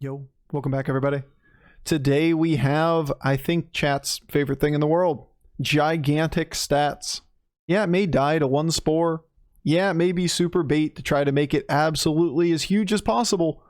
Yo, welcome back everybody. Today we have, I think, chat's favorite thing in the world. Gigantic stats. Yeah, it may die to one spore. Yeah, it may be super bait to try to make it absolutely as huge as possible.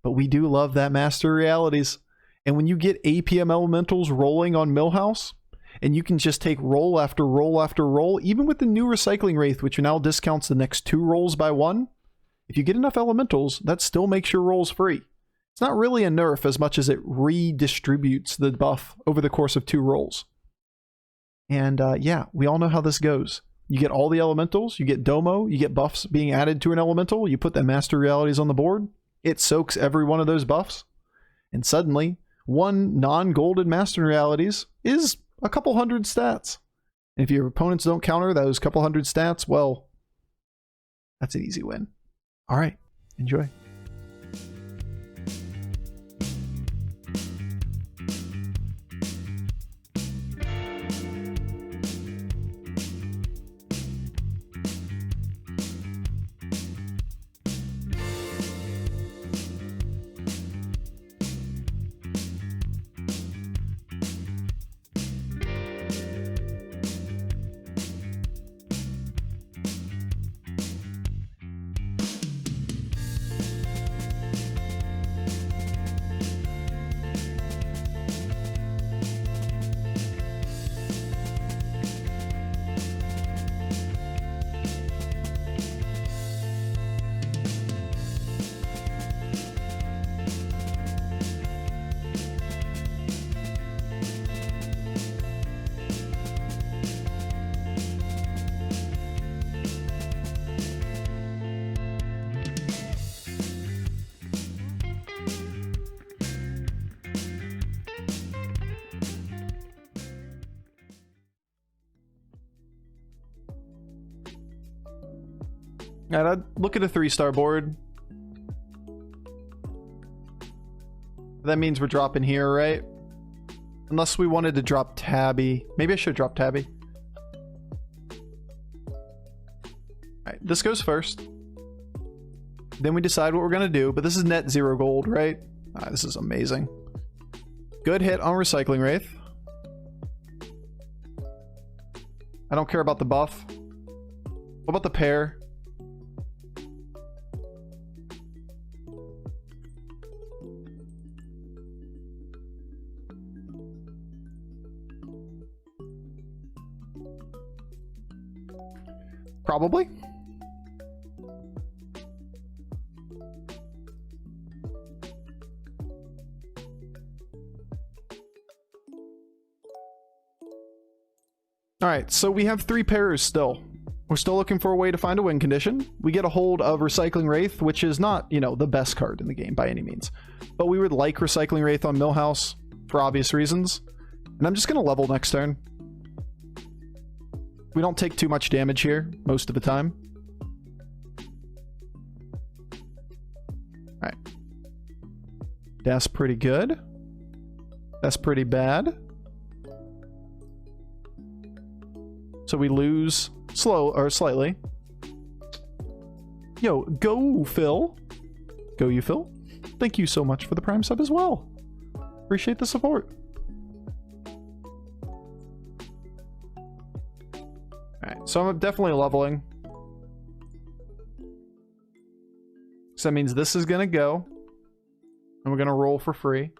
But we do love that master realities. And when you get APM Elementals rolling on Millhouse, and you can just take roll after roll after roll, even with the new Recycling Wraith, which now discounts the next 2 rolls by 1, if you get enough Elementals, that still makes your rolls free. It's not really a nerf as much as it redistributes the buff over the course of 2 rolls. And yeah, we all know how this goes. You get all the elementals, you get Domo, you get buffs being added to an elemental, you put the master realities on the board, it soaks every one of those buffs, and suddenly, one non-golden master realities is a couple hundred stats. And if your opponents don't counter those couple hundred stats, well, that's an easy win. Alright, enjoy. Alright, I'd look at a 3-star board. That means we're dropping here, right? Unless we wanted to drop Tabby. Maybe I should drop Tabby. Alright, this goes first. Then we decide what we're going to do, but this is net 0 gold, right? This is amazing. Good hit on Recycling Wraith. I don't care about the buff. What about the pair? Probably. Alright, so we have 3 pairs still. We're still looking for a way to find a win condition. We get a hold of Recycling Wraith, which is not, you know, the best card in the game by any means. But we would like Recycling Wraith on Millhouse for obvious reasons. And I'm just going to level next turn. We don't take too much damage here most of the time. Alright. That's pretty good. That's pretty bad. So we lose slightly. Yo, go Phil. Go you Phil. Thank you so much for the Prime sub as well. Appreciate the support. Alright, so I'm definitely leveling. So that means this is gonna go. And we're gonna roll for free.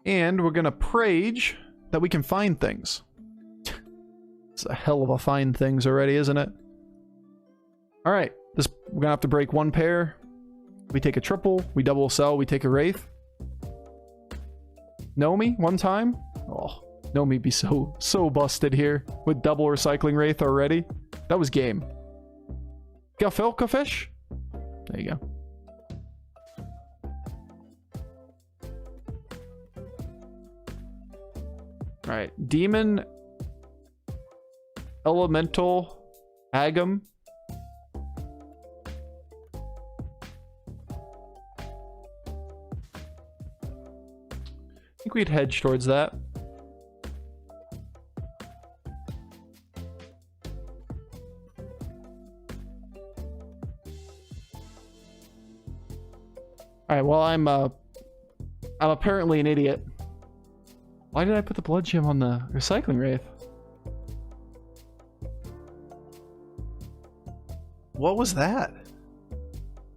And we're gonna prage that we can find things. It's a hell of a find things already, isn't it? Alright, we're gonna have to break 1 pair. We take a triple, we double sell, we take a Wraith. Nomi, 1 time. Oh, Nomi be so busted here with double Recycling Wraith already. That was game. Gefilte fish? There you go. Alright, Demon Elemental Agam. I think we'd hedge towards that. Alright, well, I'm apparently an idiot. Why did I put the blood gem on the recycling wraith? What was that?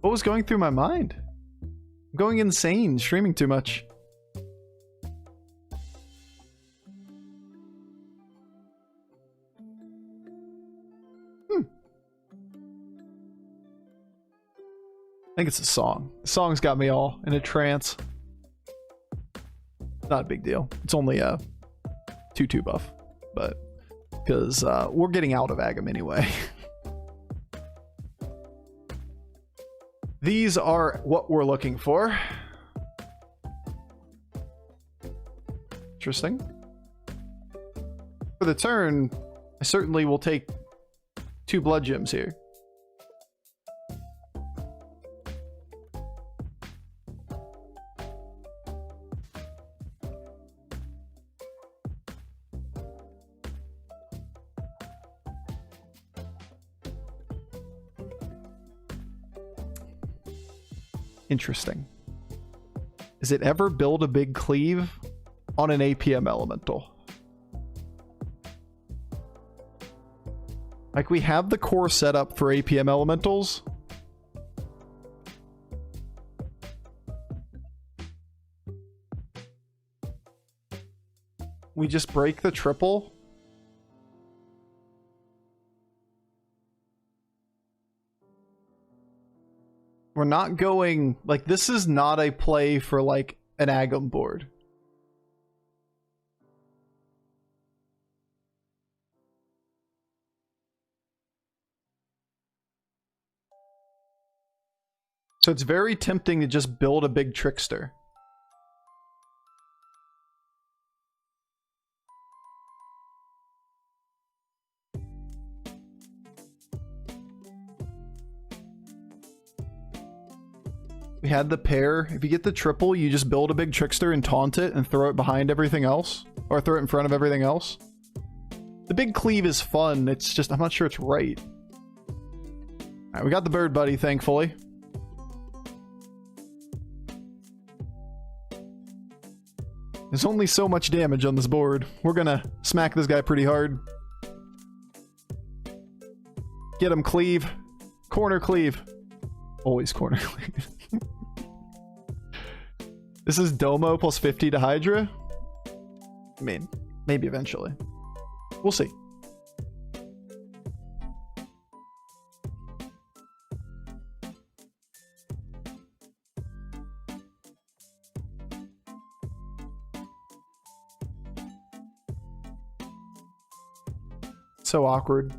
What was going through my mind? I'm going insane, streaming too much. I think it's a song. The song's got me all in a trance. Not a big deal. It's only a 2/2 buff, but because we're getting out of Agam anyway. These are what we're looking for. Interesting. For the turn, I certainly will take 2 blood gems here. Interesting. Is it ever build a big cleave on an APM elemental? Like, we have the core set up for APM elementals. We just break the triple. We're not going, like, this is not a play for, like, an Agam board. So it's very tempting to just build a big trickster. We had the pair. If you get the triple, you just build a big trickster and taunt it and throw it behind everything else. Or throw it in front of everything else. The big cleave is fun. It's just, I'm not sure it's right. Alright, we got the bird buddy, thankfully. There's only so much damage on this board. We're gonna smack this guy pretty hard. Get him, cleave. Corner cleave. Always corner cleave. This is Domo plus 50 to Hydra. I mean, maybe eventually. We'll see. So awkward.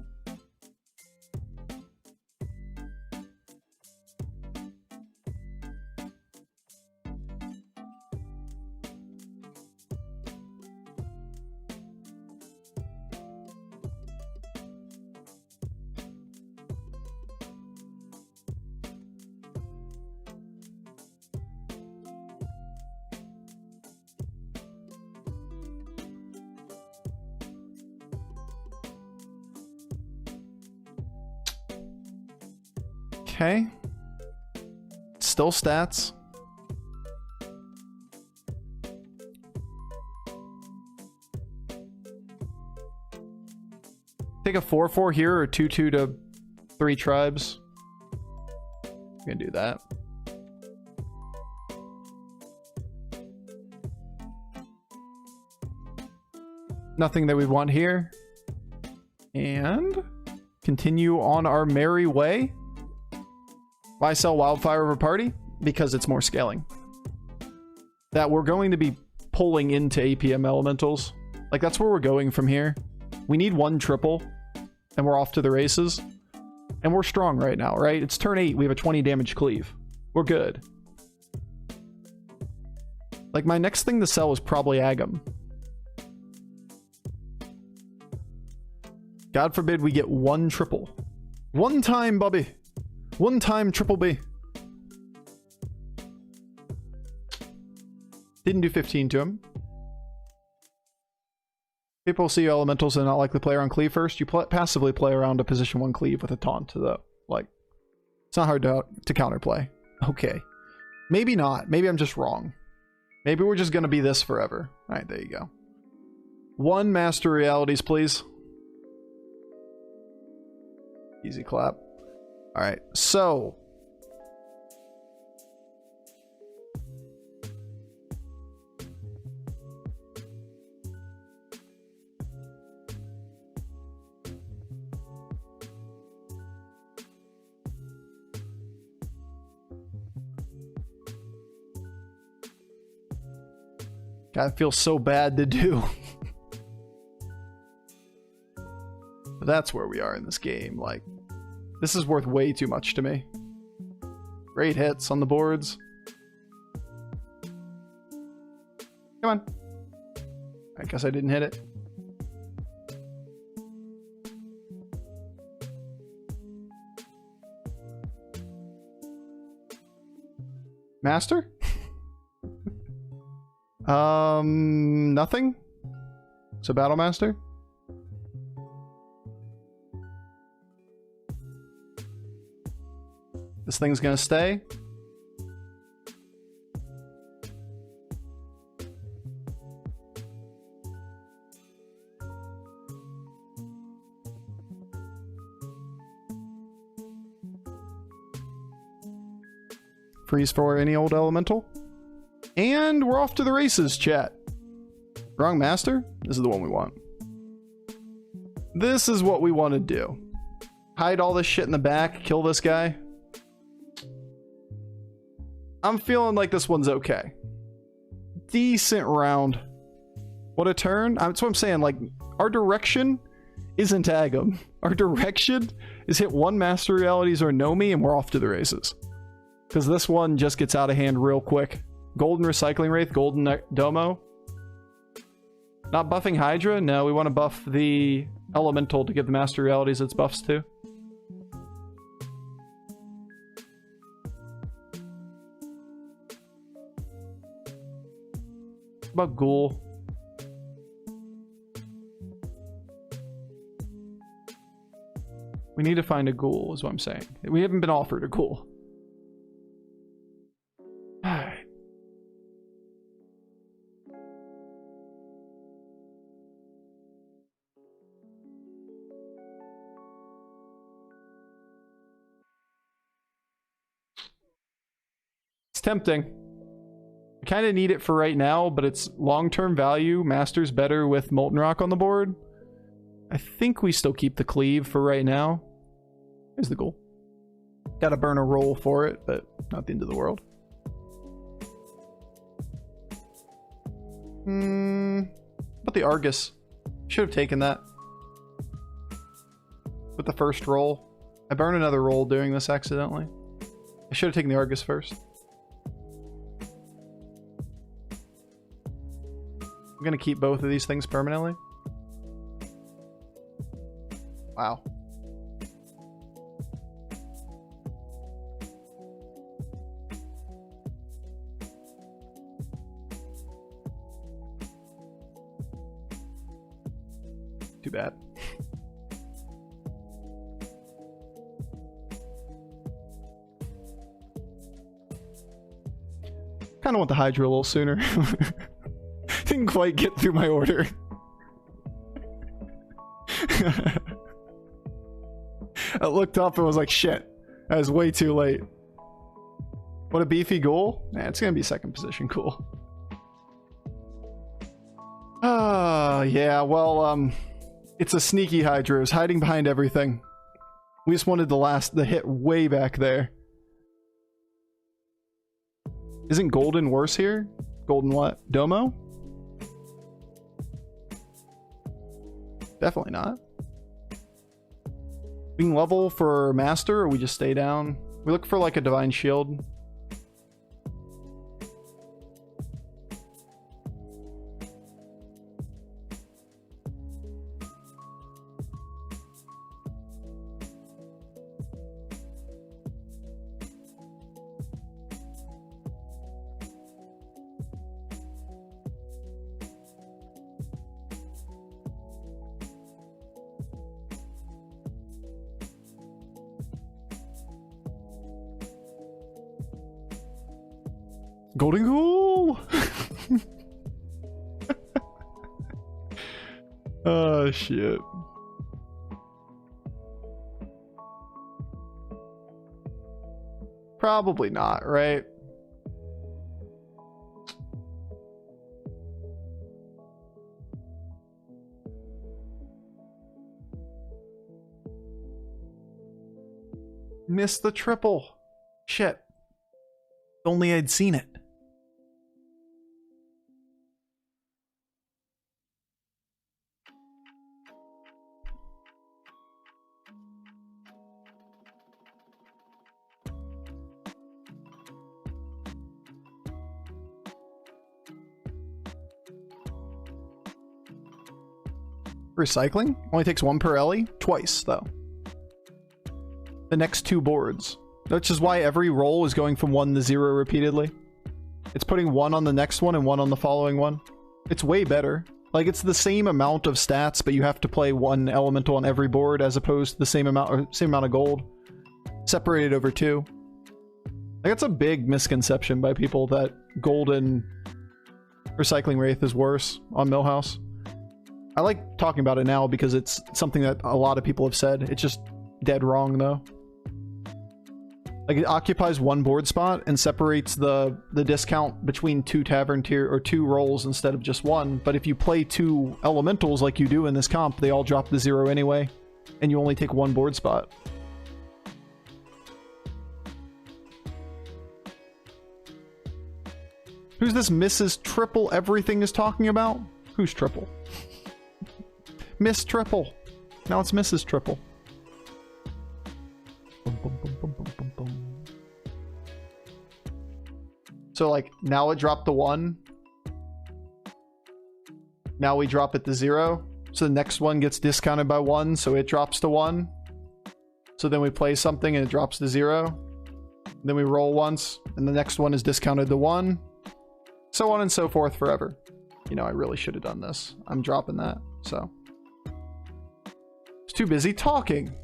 Okay. Still stats. Take a 4/4 here or 2/2 to 3 tribes. I'm gonna do that. Nothing that we want here. And continue on our merry way. Why sell Wildfire over Party? Because it's more scaling. That we're going to be pulling into APM Elementals. Like, that's where we're going from here. We need 1 triple, and we're off to the races. And we're strong right now, right? It's turn 8. We have a 20 damage cleave. We're good. Like, my next thing to sell is probably Agam. God forbid we get 1 triple. 1 time, Bubby. 1 time triple B. Didn't do 15 to him. People see elementals and not likely play around cleave first. You passively play around a position 1 cleave with a taunt, though. Like, it's not hard to counterplay. Okay. Maybe not. Maybe I'm just wrong. Maybe we're just going to be this forever. All right, there you go. 1 Master Realities, please. Easy clap. All right, so... God, it feels so bad to do. But that's where we are in this game. Like, this is worth way too much to me. Great hits on the boards. Come on. I guess I didn't hit it. Master? Nothing? So Battle Master? This thing's gonna stay? Freeze for any old elemental? And we're off to the races, chat. Wrong master? This is the one we want. This is what we want to do. Hide all this shit in the back, kill this guy. I'm feeling like this one's okay. Decent round. What a turn. That's what I'm saying. Like, our direction isn't tag him. Our direction is hit 1 Master Realities or Nomi and we're off to the races. Because this one just gets out of hand real quick. Golden Recycling Wraith, Golden Domo. Not buffing Hydra? No, we want to buff the Elemental to give the Master Realities its buffs too. What about Ghoul? We need to find a Ghoul, is what I'm saying. We haven't been offered a Ghoul. Alright. It's tempting. I kind of need it for right now, but it's long-term value. Master's better with Molten Rock on the board. I think we still keep the Cleave for right now. Here's the goal. Gotta burn a roll for it, but not the end of the world. But the Argus. Should have taken that. With the first roll. I burned another roll doing this accidentally. I should have taken the Argus first. I'm gonna keep both of these things permanently. Wow. Too bad. Kind of want the Hydra a little sooner. Didn't quite get through my order. I looked up and was like, shit, that was way too late. What a beefy goal. Nah, it's gonna be second position. Cool. Yeah, well, it's a sneaky Hydra. It was hiding behind everything. We just wanted the hit way back there. Isn't Golden worse here? Golden what? Domo? Definitely not. We can level for Master, or we just stay down. We look for like a Divine Shield. Golden Ghoul! Oh, shit. Probably not, right? Missed the triple. Shit. If only I'd seen it. Recycling? Only takes one per Ellie? Twice, though. The next two boards. Which is why every roll is going from 1 to 0 repeatedly. It's putting 1 on the next one and 1 on the following one. It's way better. Like, it's the same amount of stats, but you have to play 1 elemental on every board as opposed to the same amount of gold. Separated over 2. Like, that's a big misconception by people that golden recycling Wraith is worse on Millhouse. I like talking about it now because it's something that a lot of people have said. It's just dead wrong, though. Like, it occupies 1 board spot and separates the discount between 2 tavern tier or 2 rolls instead of just 1. But if you play 2 elementals like you do in this comp, they all drop to 0 anyway, and you only take 1 board spot. Who's this Mrs. Triple everything is talking about? Who's Triple? Miss Triple. Now it's Mrs. Triple. So, like, now it dropped to 1. Now we drop it to 0. So the next one gets discounted by 1, so it drops to 1. So then we play something and it drops to 0. Then we roll once, and the next one is discounted to 1. So on and so forth forever. You know, I really should have done this. I'm dropping that, so. It's too busy talking.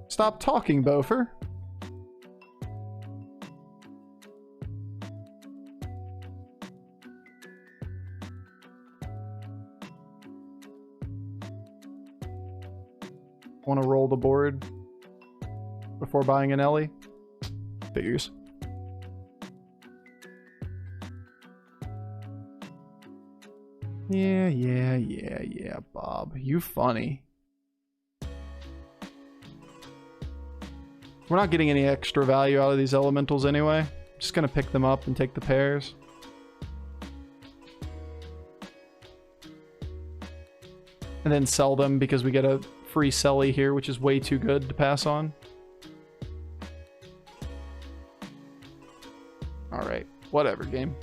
Stop talking, Bofur. Want to roll the board before buying an Ellie? Figures. Yeah, Bob. You funny. We're not getting any extra value out of these elementals anyway. Just gonna pick them up and take the pairs. And then sell them because we get a free Selly here, which is way too good to pass on. Alright, whatever, game.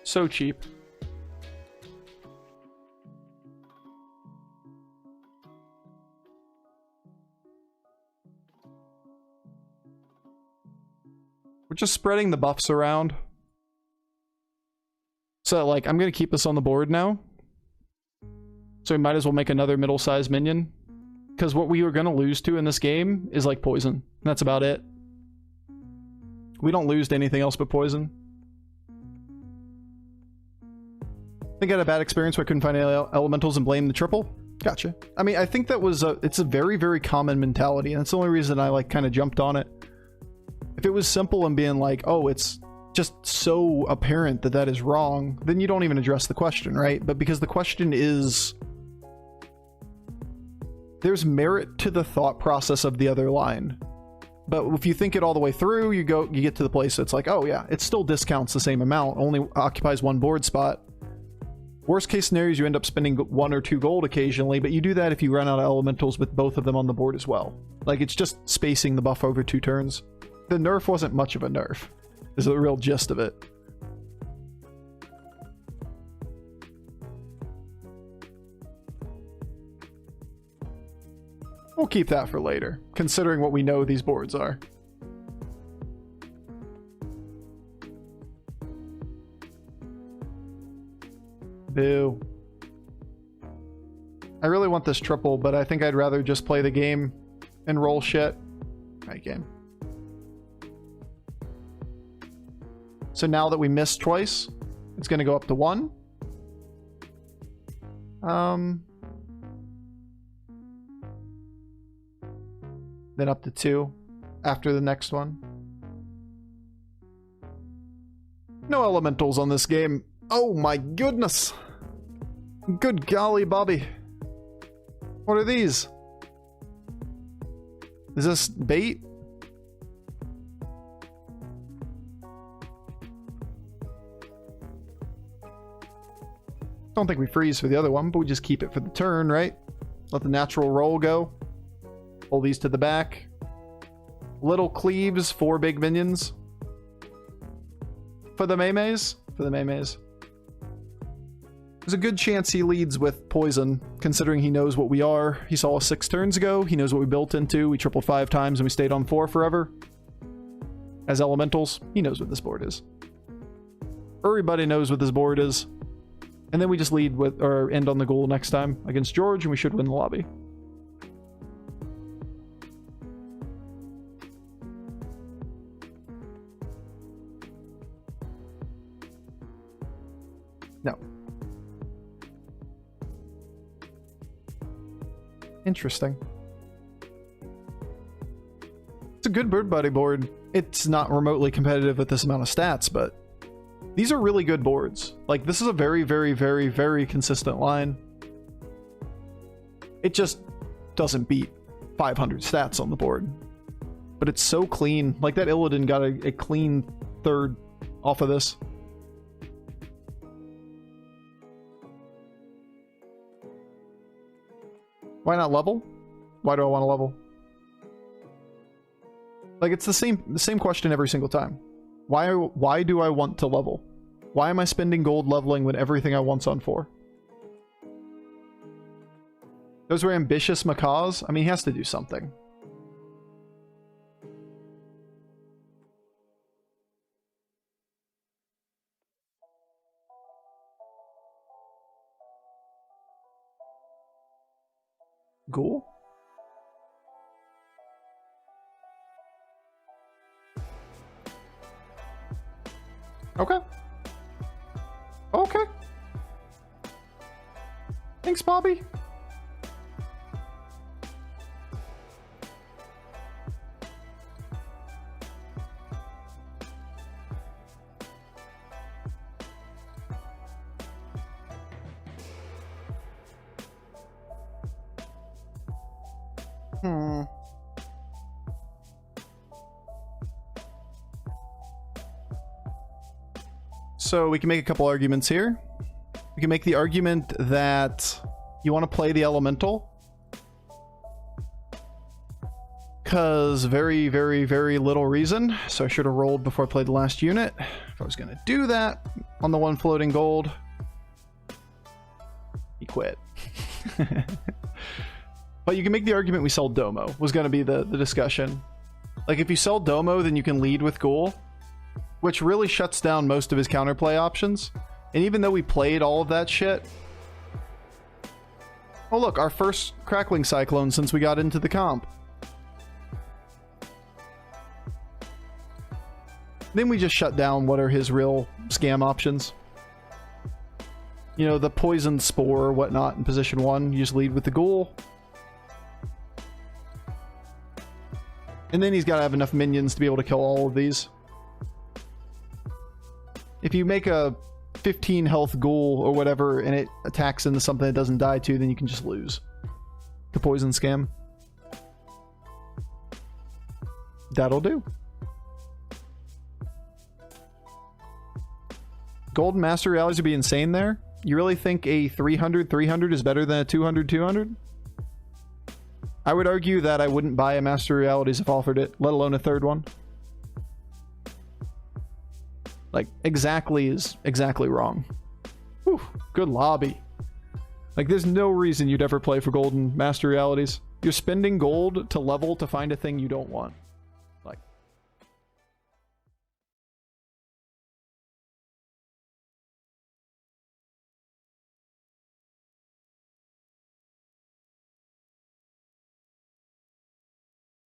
So cheap. We're just spreading the buffs around. So, like, I'm gonna keep this on the board now. So we might as well make another middle-sized minion. Because what we were going to lose to in this game is, like, poison. That's about it. We don't lose to anything else but poison. I think I had a bad experience where I couldn't find any elementals and blame the triple. Gotcha. I mean, I think that was it's a very, very common mentality. And that's the only reason I, like, kind of jumped on it. If it was simple and being like, oh, it's just so apparent that that is wrong, then you don't even address the question, right? But because the question is... there's merit to the thought process of the other line. But if you think it all the way through, you get to the place that's like, oh yeah, it still discounts the same amount, only occupies 1 board spot. Worst case scenarios, you end up spending 1 or 2 gold occasionally, but you do that if you run out of elementals with both of them on the board as well. Like, it's just spacing the buff over 2 turns. The nerf wasn't much of a nerf, is the real gist of it. We'll keep that for later, considering what we know these boards are. Boo. I really want this triple, but I think I'd rather just play the game and roll shit. Right, game. So now that we missed twice, it's going to go up to 1. Then up to 2 after the next one. No elementals on this game. Oh my goodness. Good golly, Bobby. What are these? Is this bait? Don't think we freeze for the other one, but we just keep it for the turn, right? Let the natural roll go. Pull these to the back. Little cleaves, 4 big minions. For the Maymays? For the Maymays. There's a good chance he leads with poison, considering he knows what we are. He saw us 6 turns ago. He knows what we built into. We tripled 5 times and we stayed on 4 forever. As elementals, he knows what this board is. Everybody knows what this board is. And then we just lead with, or end on the goal next time against George, and we should win the lobby. No. Interesting. It's a good bird buddy board. It's not remotely competitive with this amount of stats, but these are really good boards. Like, this is a very, very, very, very consistent line. It just doesn't beat 500 stats on the board. But it's so clean. Like, that Illidan got a clean 3rd off of this. Why not level? Why do I want to level? Like, it's the same question every single time. Why do I want to level? Why am I spending gold leveling when everything I want's on 4? Those were ambitious macaws? I mean, he has to do something. Ghoul? Okay. Okay. Thanks, Bobby. So we can make a couple arguments here. We can make the argument that you want to play the elemental because very, very, very little reason. So I should have rolled before I played the last unit. If I was going to do that on the one floating gold, he quit. But you can make the argument we sell Domo was going to be the discussion. Like, if you sell Domo, then you can lead with Ghoul, which really shuts down most of his counterplay options. And even though we played all of that shit... Oh look, our first Crackling Cyclone since we got into the comp. Then we just shut down what are his real scam options. You know, the Poison Spore or whatnot in position 1, you just lead with the Ghoul. And then he's got to have enough minions to be able to kill all of these. If you make a 15 health Ghoul or whatever and it attacks into something it doesn't die to, then you can just lose. The poison scam. That'll do. Golden Master Realities would be insane there. You really think a 300 is better than a 200? I would argue that I wouldn't buy a Master Realities if offered it, let alone a 3rd one. Like, exactly is exactly wrong. Whew, good lobby. Like, there's no reason you'd ever play for Golden Master Realities. You're spending gold to level to find a thing you don't want.